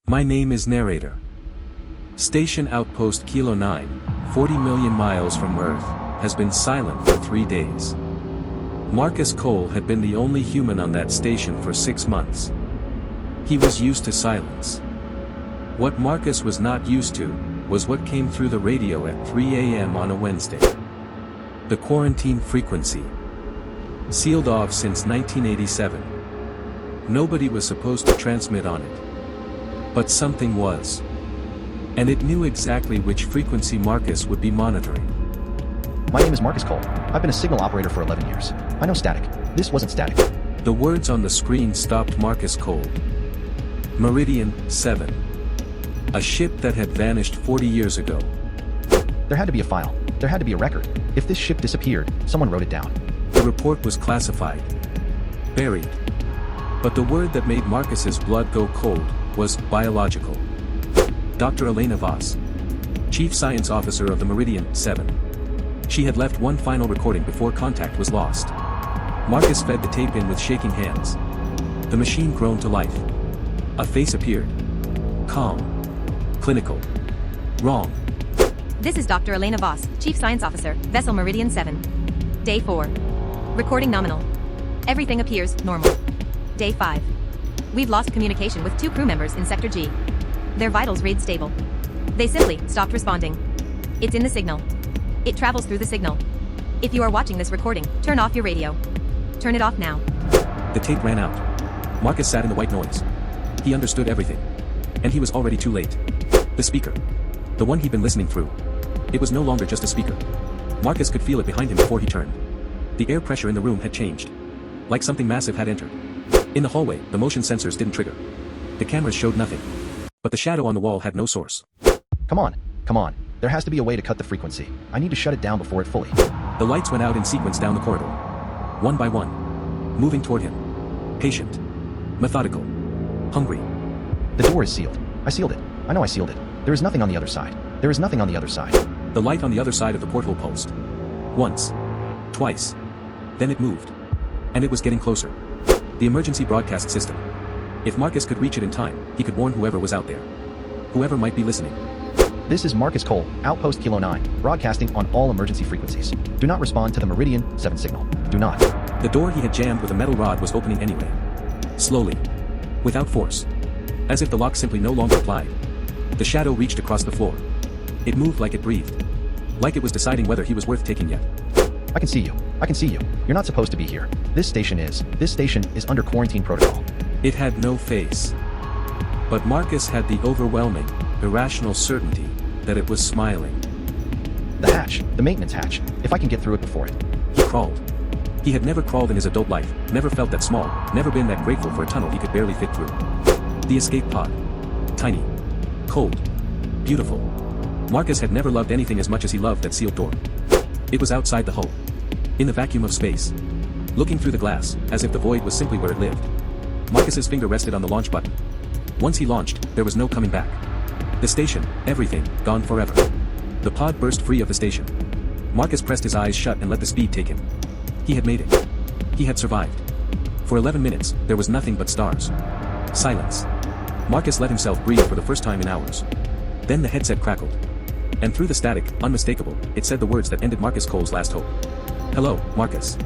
My name is Narrator. Station Outpost Kilo 9, 40 million miles from Earth, has been silent for 3 days. Marcus Cole had been the only human on that station for 6 months. He was used to silence. What Marcus was not used to, was what came through the radio at 3 a.m. on a Wednesday. The quarantine frequency. Sealed off since 1987. Nobody was supposed to transmit on it. But something was. And it knew exactly which frequency Marcus would be monitoring. My name is Marcus Cole. I've been a signal operator for 11 years. I know static. This wasn't static. The words on the screen stopped Marcus cold. Meridian 7. A ship that had vanished 40 years ago. There had to be a file. There had to be a record. If this ship disappeared, someone wrote it down. The report was classified. Buried. But the word that made Marcus's blood go cold was biological. Dr. Elena Voss, Chief Science Officer of the Meridian 7. She had left one final recording before contact was lost. Marcus fed the tape in with shaking hands. The machine groaned to life. A face appeared. Calm. Clinical. Wrong. This is Dr. Elena Voss, Chief Science Officer, Vessel Meridian 7. Day 4. Recording nominal. Everything appears normal. Day 5. We've lost communication with 2 crew members in Sector G. Their vitals read stable. They simply stopped responding. It's in the signal. It travels through the signal. If you are watching this recording, turn off your radio. Turn it off now. The tape ran out. Marcus sat in the white noise. He understood everything. And he was already too late. The speaker. The one he'd been listening through. It was no longer just a speaker. Marcus could feel it behind him before he turned. The air pressure in the room had changed. Like something massive had entered. In the hallway, the motion sensors didn't trigger. The cameras showed nothing. But the shadow on the wall had no source. Come on. There has to be a way to cut the frequency. I need to shut it down before it fully. The lights went out in sequence down the corridor. One by one. Moving toward him. Patient. Methodical. Hungry. The door is sealed. I sealed it. I know I sealed it. There is nothing on the other side. There is nothing on the other side. The light on the other side of the porthole pulsed. Once. Twice. Then it moved. And it was getting closer. The emergency broadcast system. If Marcus could reach it in time, he could warn whoever was out there. Whoever might be listening. This is Marcus Cole, Outpost Kilo 9, broadcasting on all emergency frequencies. Do not respond to the Meridian 7 signal. Do not. The door he had jammed with a metal rod was opening anyway. Slowly. Without force. As if the lock simply no longer applied. The shadow reached across the floor. It moved like it breathed. Like it was deciding whether he was worth taking yet. I can see you. You're not supposed to be here. This station is under quarantine protocol. It had no face. But Marcus had the overwhelming, irrational certainty that it was smiling. The hatch, the maintenance hatch, if I can get through it before it. He crawled. He had never crawled in his adult life, never felt that small, never been that grateful for a tunnel he could barely fit through. The escape pod. Tiny. Cold. Beautiful. Marcus had never loved anything as much as he loved that sealed door. It was outside the hull. In the vacuum of space. Looking through the glass, as if the void was simply where it lived. Marcus's finger rested on the launch button. Once he launched, there was no coming back. The station, everything, gone forever. The pod burst free of the station. Marcus pressed his eyes shut and let the speed take him. He had made it. He had survived. For 11 minutes, there was nothing but stars. Silence. Marcus let himself breathe for the first time in hours. Then the headset crackled. And through the static, unmistakable, it said the words that ended Marcus Cole's last hope. Hello, Marcus.